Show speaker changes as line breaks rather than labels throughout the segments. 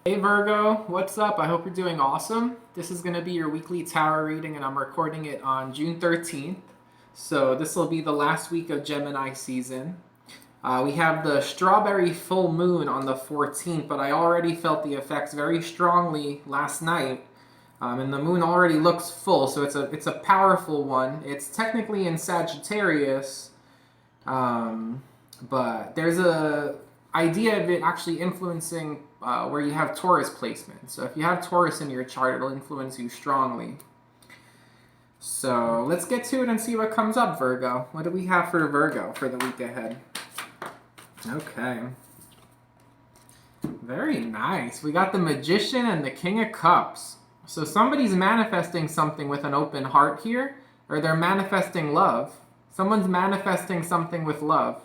Hey Virgo, what's up? I hope you're doing awesome. This is going to be your weekly tarot reading, and I'm recording it on June 13th. So, this will be the last week of Gemini season. We have the strawberry full moon on the 14th, but I already felt the effects very strongly last night. And the moon already looks full, so it's a powerful one. It's technically in Sagittarius, um, but there's a idea of it actually influencing where you have Taurus placement. So if you have Taurus in your chart, it'll influence you strongly. So let's get to it and see what comes up, Virgo. What do we have for Virgo for the week ahead? Okay. Very nice. We got the Magician and the King of Cups. So somebody's manifesting something with an open heart here, or they're manifesting love. Someone's manifesting something with love.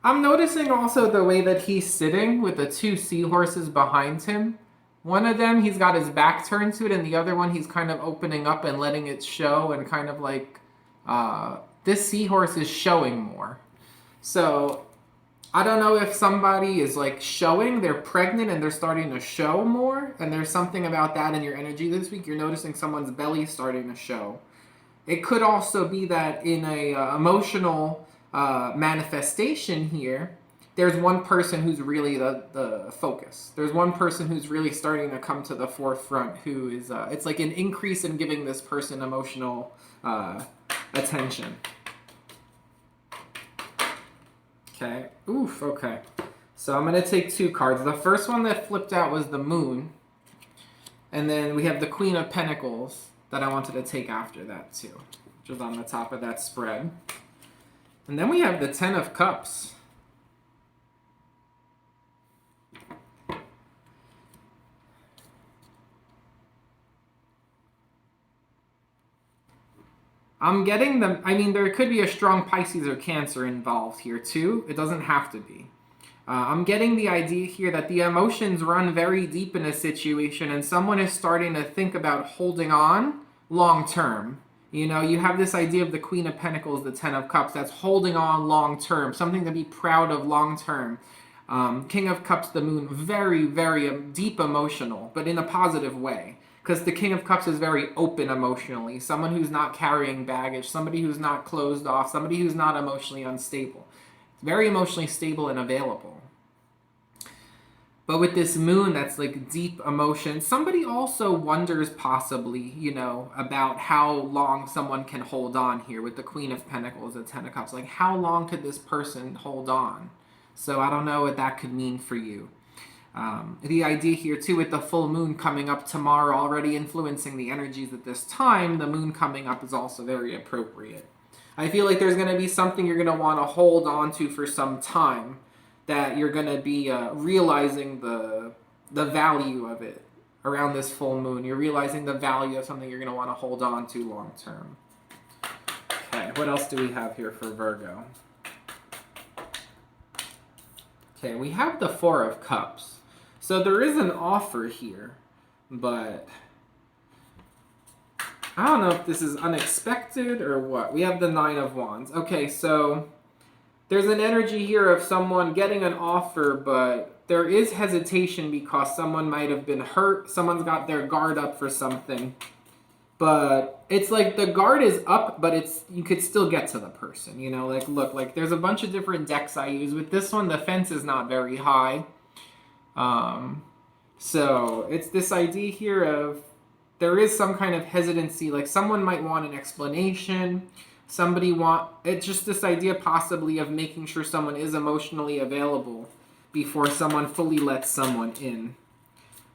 I'm noticing also the way that he's sitting with the two seahorses behind him. One of them, he's got his back turned to it, and the other one, he's kind of opening up and letting it show, and kind of like this seahorse is showing more. So I don't know if somebody is like showing, they're pregnant and they're starting to show more, and there's something about that in your energy this week. You're noticing someone's belly starting to show. It could also be that in a emotional manifestation here, there's one person who's really the focus. There's one person who's really starting to come to the forefront who is, it's like an increase in giving this person emotional attention. Okay. Oof, okay. So I'm going to take two cards. The first one that flipped out was the Moon. And then we have the Queen of Pentacles that I wanted to take after that too, which is on the top of that spread. And then we have the Ten of Cups. I'm getting them. I mean, there could be a strong Pisces or Cancer involved here too. It doesn't have to be. I'm getting the idea here that the emotions run very deep in a situation, and someone is starting to think about holding on long term. You know, you have this idea of the Queen of Pentacles, the Ten of Cups, that's holding on long term, something to be proud of long term. King of Cups, the Moon, very, very deep emotional, but in a positive way. Because the King of Cups is very open emotionally, someone who's not carrying baggage, somebody who's not closed off, somebody who's not emotionally unstable. Very emotionally stable and available. But with this moon that's like deep emotion, somebody also wonders possibly, you know, about how long someone can hold on here with the Queen of Pentacles, the Ten of Cups. Like, how long could this person hold on? So I don't know what that could mean for you. The idea here too with the full moon coming up tomorrow, already influencing the energies at this time, the moon coming up is also very appropriate. I feel like there's going to be something you're going to want to hold on to for some time, that you're going to be realizing the value of it around this full moon. You're realizing the value of something you're going to want to hold on to long term. Okay, what else do we have here for Virgo? Okay, we have the Four of Cups. So there is an offer here, but I don't know if this is unexpected or what. We have the Nine of Wands. Okay, so there's an energy here of someone getting an offer, but there is hesitation because someone might have been hurt. Someone's got their guard up for something. But it's like the guard is up, but it's, you could still get to the person, you know? Like, look, like there's a bunch of different decks I use. With this one, the fence is not very high. So it's this idea here of there is some kind of hesitancy, like someone might want an explanation, it's just this idea possibly of making sure someone is emotionally available before someone fully lets someone in.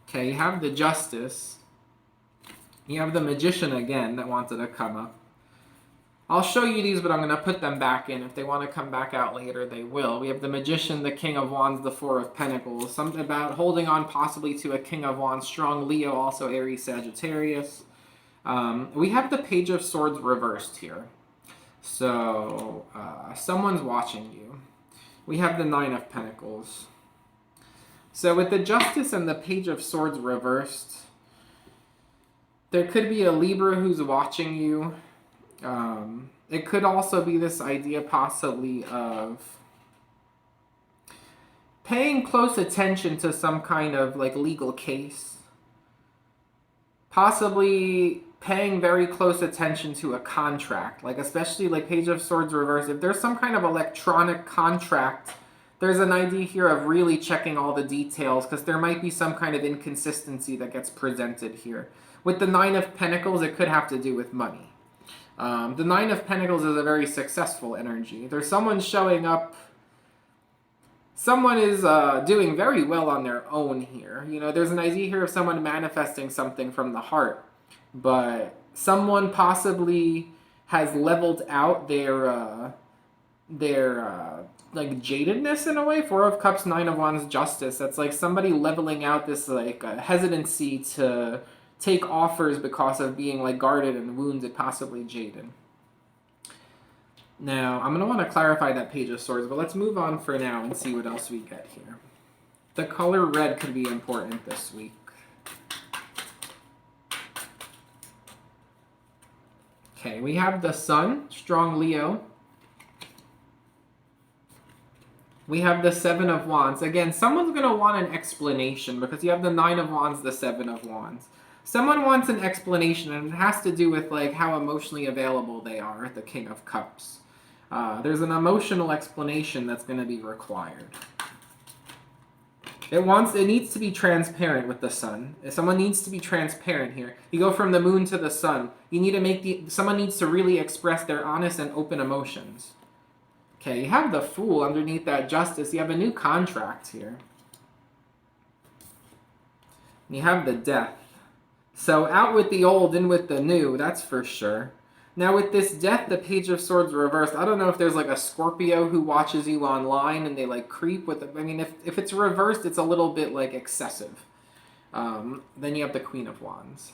Okay, you have the Justice. You have the Magician again that wanted to come up. I'll show you these, but I'm going to put them back in. If they want to come back out later, they will. We have the Magician, the King of Wands, the Four of Pentacles. Something about holding on possibly to a King of Wands, strong Leo, also Aries, Sagittarius. We have the Page of Swords reversed here. So, someone's watching you. We have the Nine of Pentacles. So with the Justice and the Page of Swords reversed, there could be a Libra who's watching you. It could also be this idea possibly of paying close attention to some kind of like legal case. Possibly paying very close attention to a contract, like especially like Page of Swords reverse. If there's some kind of electronic contract, there's an idea here of really checking all the details because there might be some kind of inconsistency that gets presented here. With the Nine of Pentacles, it could have to do with money. The Nine of Pentacles is a very successful energy. There's someone showing up. Someone is doing very well on their own here. You know, there's an idea here of someone manifesting something from the heart, but someone possibly has leveled out their like jadedness in a way. Four of Cups, Nine of Wands, Justice. That's like somebody leveling out this like hesitancy to take offers because of being like guarded and wounded, possibly jaded. Now, I'm going to want to clarify that Page of Swords, but let's move on for now and see what else we get here. The color red could be important this week. Okay, we have the Sun, strong Leo. We have the Seven of Wands. Again, someone's going to want an explanation because you have the Nine of Wands, the Seven of Wands. Someone wants an explanation, and it has to do with like how emotionally available they are, the King of Cups. There's an emotional explanation that's going to be required. It needs to be transparent with the Sun. Someone needs to be transparent here. You go from the Moon to the Sun. You need to someone needs to really express their honest and open emotions. Okay, you have the Fool underneath that Justice. You have a new contract here. And you have the Death. So out with the old, in with the new, that's for sure. Now with this Death, the Page of Swords reversed, I don't know if there's like a Scorpio who watches you online and they like creep with it. I mean, if it's reversed, it's a little bit like excessive. Then you have the Queen of Wands.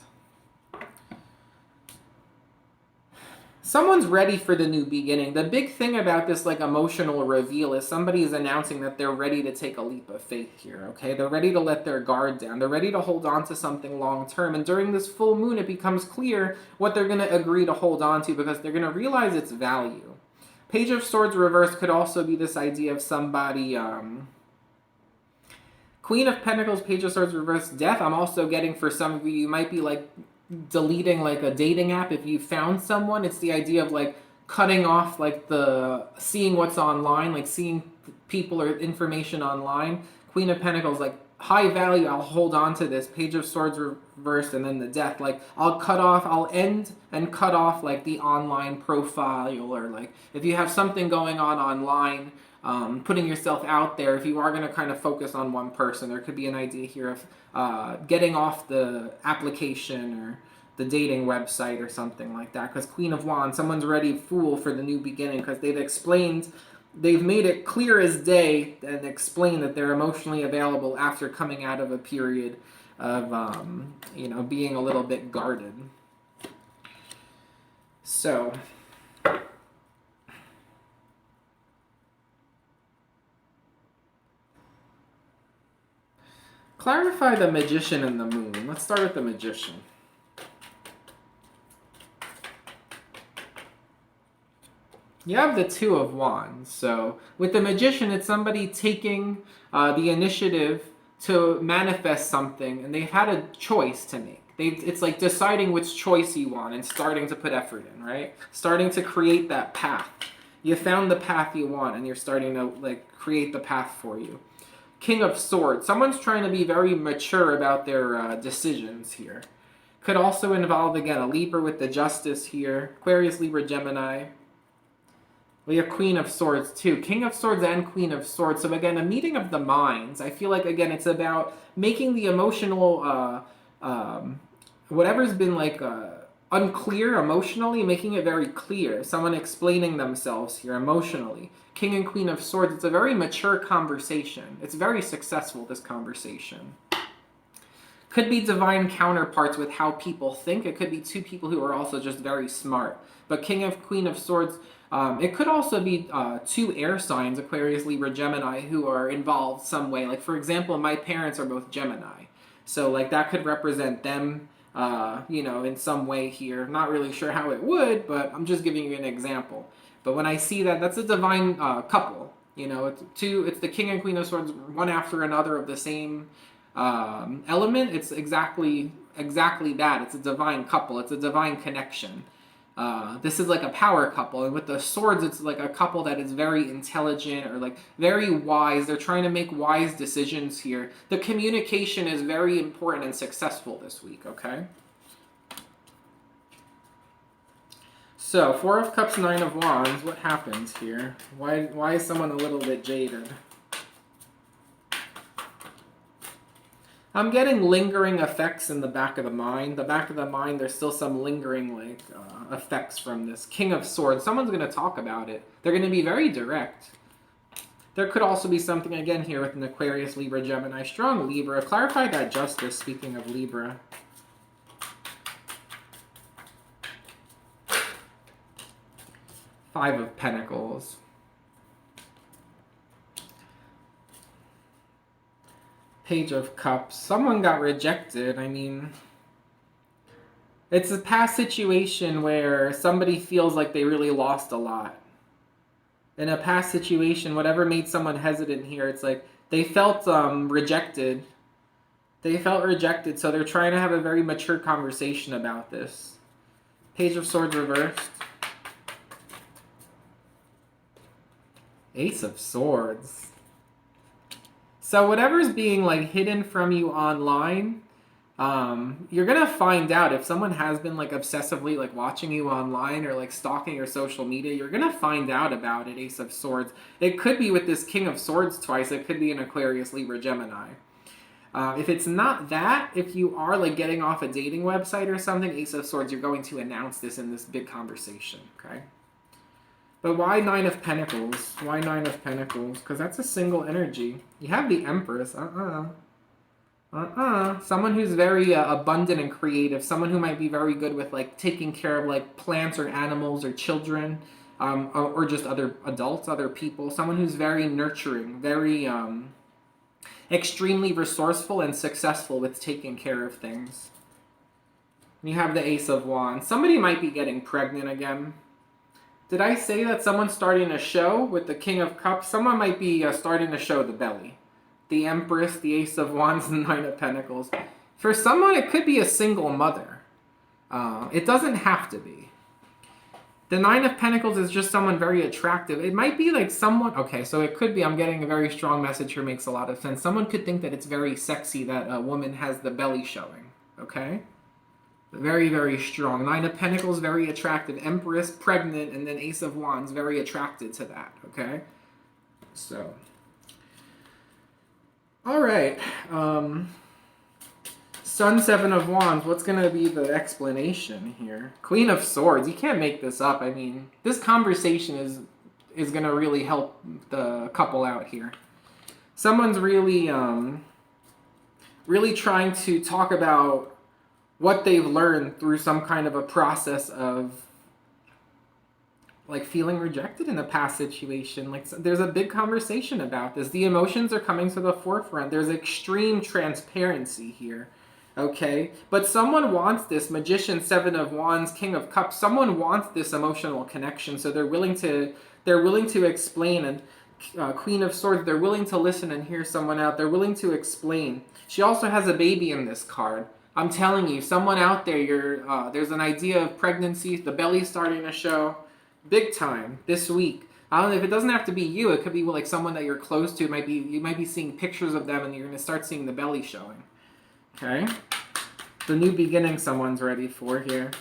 Someone's ready for the new beginning. The big thing about this like emotional reveal is somebody is announcing that they're ready to take a leap of faith here, okay? They're ready to let their guard down. They're ready to hold on to something long term. And during this full moon, it becomes clear what they're going to agree to hold on to because they're going to realize its value. Page of Swords reversed could also be this idea of somebody... Queen of Pentacles, Page of Swords reversed, Death. I'm also getting for some of you might be like deleting like a dating app if you found someone. It's the idea of like cutting off like the seeing what's online, like seeing people or information online. Queen of Pentacles, like high value, I'll hold on to this. Page of Swords reversed, and then the Death, like I'll end and cut off like the online profile, or like if you have something going on online, putting yourself out there. If you are going to kind of focus on one person, there could be an idea here of getting off the application or the dating website or something like that. Because Queen of Wands, someone's ready Fool for the new beginning because they've made it clear as day and explained that they're emotionally available after coming out of a period of, being a little bit guarded. So... clarify the Magician and the Moon. Let's start with the Magician. You have the Two of Wands. So with the Magician, it's somebody taking the initiative to manifest something, and they've had a choice to make. It's like deciding which choice you want and starting to put effort in, right? Starting to create that path. You found the path you want, and you're starting to like create the path for you. King of Swords. Someone's trying to be very mature about their decisions here. Could also involve, again, a Libra with the Justice here. Aquarius, Libra, Gemini. We have Queen of Swords, too. King of Swords and Queen of Swords. So, again, a meeting of the minds. I feel like, again, it's about making the emotional, whatever's been, like, unclear emotionally, making it very clear. Someone explaining themselves here emotionally. King and Queen of Swords, it's a very mature conversation. It's very successful, this conversation. Could be divine counterparts with how people think. It could be two people who are also just very smart. But King of Queen of Swords, it could also be two air signs, Aquarius, Libra, Gemini, who are involved some way. Like, for example, my parents are both Gemini. So, like, that could represent them in some way here. Not really sure how it would, but I'm just giving you an example. But when I see that, that's a divine couple. It's the King and Queen of Swords, one after another of the same element. It's exactly that. It's a divine couple. It's a divine connection. This is like a power couple, and with the swords, it's like a couple that is very intelligent or like very wise. They're trying to make wise decisions here. The communication is very important and successful this week, okay? So, Four of Cups, Nine of Wands, what happens here? Why is someone a little bit jaded? I'm getting lingering effects in the back of the mind. The back of the mind, there's still some lingering effects from this. King of Swords. Someone's going to talk about it. They're going to be very direct. There could also be something, again, here with an Aquarius, Libra, Gemini. Strong Libra. Clarify that justice, speaking of Libra. Five of Pentacles. Page of Cups. Someone got rejected. I mean, it's a past situation where somebody feels like they really lost a lot. In a past situation, whatever made someone hesitant here, it's like they felt rejected. They felt rejected, so they're trying to have a very mature conversation about this. Page of Swords reversed. Ace of Swords. So whatever's being like hidden from you online, you're gonna find out. If someone has been like obsessively like watching you online or like stalking your social media, you're gonna find out about it. Ace of Swords. It could be with this King of Swords twice. It could be an Aquarius, Libra, Gemini. If it's not that, if you are like getting off a dating website or something, Ace of Swords, you're going to announce this in this big conversation, okay? But why Nine of Pentacles? Why Nine of Pentacles? Because that's a single energy. You have the Empress. Someone who's very abundant and creative. Someone who might be very good with like taking care of like plants or animals or children, or just other adults, other people. Someone who's very nurturing, very extremely resourceful and successful with taking care of things. You have the Ace of Wands. Somebody might be getting pregnant again. Did I say that someone's starting a show with the King of Cups? Someone might be starting to show the belly. The Empress, the Ace of Wands, and the Nine of Pentacles. For someone, it could be a single mother. It doesn't have to be. The Nine of Pentacles is just someone very attractive. It might be like someone... Okay, so it could be, I'm getting a very strong message here, makes a lot of sense. Someone could think that it's very sexy that a woman has the belly showing. Okay? Very, very strong. Nine of Pentacles, very attractive. Empress, pregnant, and then Ace of Wands, very attracted to that. Okay? So. Alright. Sun, Seven of Wands. What's going to be the explanation here? Queen of Swords. You can't make this up. I mean, this conversation is going to really help the couple out here. Someone's really, really trying to talk about what they've learned through some kind of a process of like feeling rejected in a past situation. Like there's a big conversation about this. The emotions are coming to the forefront. There's extreme transparency here. Okay? But someone wants this. Magician, Seven of Wands, King of Cups. Someone wants this emotional connection, so they're willing to explain. And Queen of Swords, they're willing to listen and hear someone out. They're willing to explain. She also has a baby in this card. I'm telling you, someone out there, there's an idea of pregnancy, the belly's starting to show, big time, this week. I don't know if it doesn't have to be you. It could be like someone that you're close to. You might be seeing pictures of them, and you're going to start seeing the belly showing. Okay? The new beginning someone's ready for here.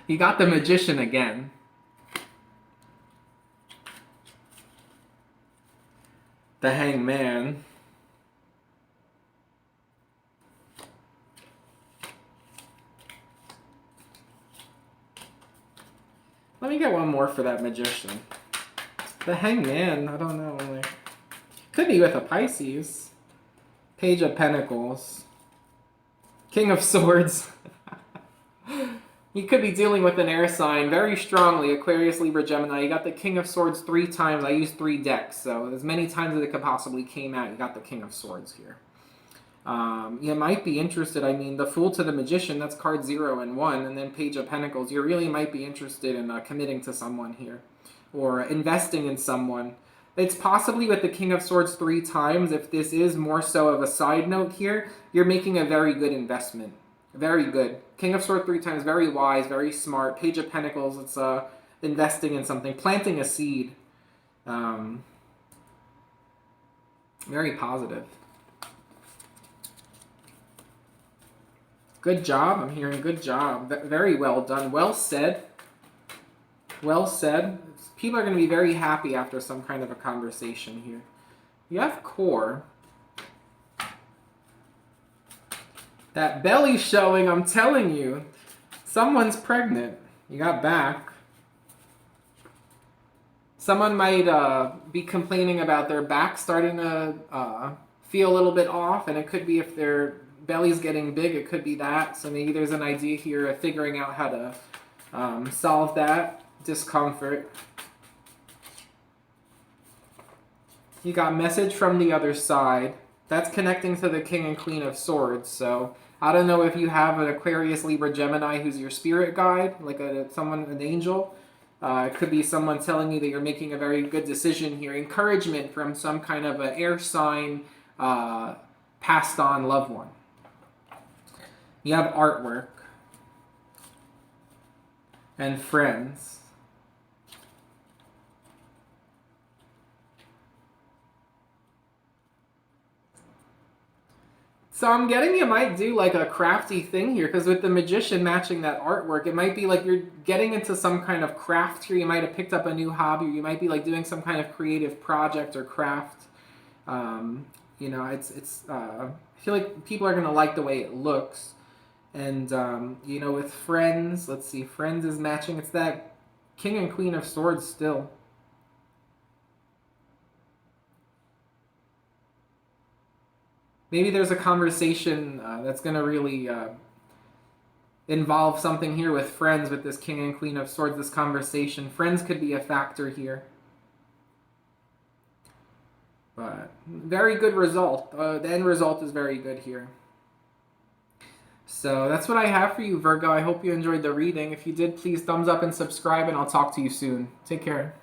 You got the Magician again. The Hangman. Let me get one more for that Magician. The Hangman, I don't know. Like, could be with a Pisces. Page of Pentacles. King of Swords. You could be dealing with an air sign very strongly. Aquarius, Libra, Gemini. You got the King of Swords 3 times. I used 3 decks, so as many times as it could possibly came out, you got the King of Swords here. You might be interested. I mean, the Fool to the Magician, that's card 0 and 1, and then Page of Pentacles. You really might be interested in committing to someone here or investing in someone. It's possibly with the King of Swords 3 times. If this is more so of a side note here, you're making a very good investment. Very good. King of Swords 3 times, very wise, very smart. Page of Pentacles, it's investing in something, planting a seed. Very positive. Good job. I'm hearing good job. Very well done. Well said. Well said. People are going to be very happy after some kind of a conversation here. You have core. That belly showing, I'm telling you. Someone's pregnant. You got back. Someone might be complaining about their back starting to feel a little bit off, and it could be if their belly's getting big, it could be that. So maybe there's an idea here of figuring out how to solve that discomfort. You got message from the other side. That's connecting to the King and Queen of Swords. So I don't know if you have an Aquarius, Libra, Gemini who's your spirit guide, like an angel. It could be someone telling you that you're making a very good decision here. Encouragement from some kind of an air sign, passed on loved one. You have artwork and friends. So I'm getting you might do like a crafty thing here, because with the Magician matching that artwork, it might be like you're getting into some kind of craft here. You might have picked up a new hobby, or you might be like doing some kind of creative project or craft. You know, I feel like people are going to like the way it looks. And, you know, with friends, let's see, friends is matching. It's that King and Queen of Swords still. Maybe there's a conversation that's going to really involve something here with friends with this King and Queen of Swords, this conversation. Friends could be a factor here. But very good result. The end result is very good here. So that's what I have for you, Virgo. I hope you enjoyed the reading. If you did, please thumbs up and subscribe, and I'll talk to you soon. Take care.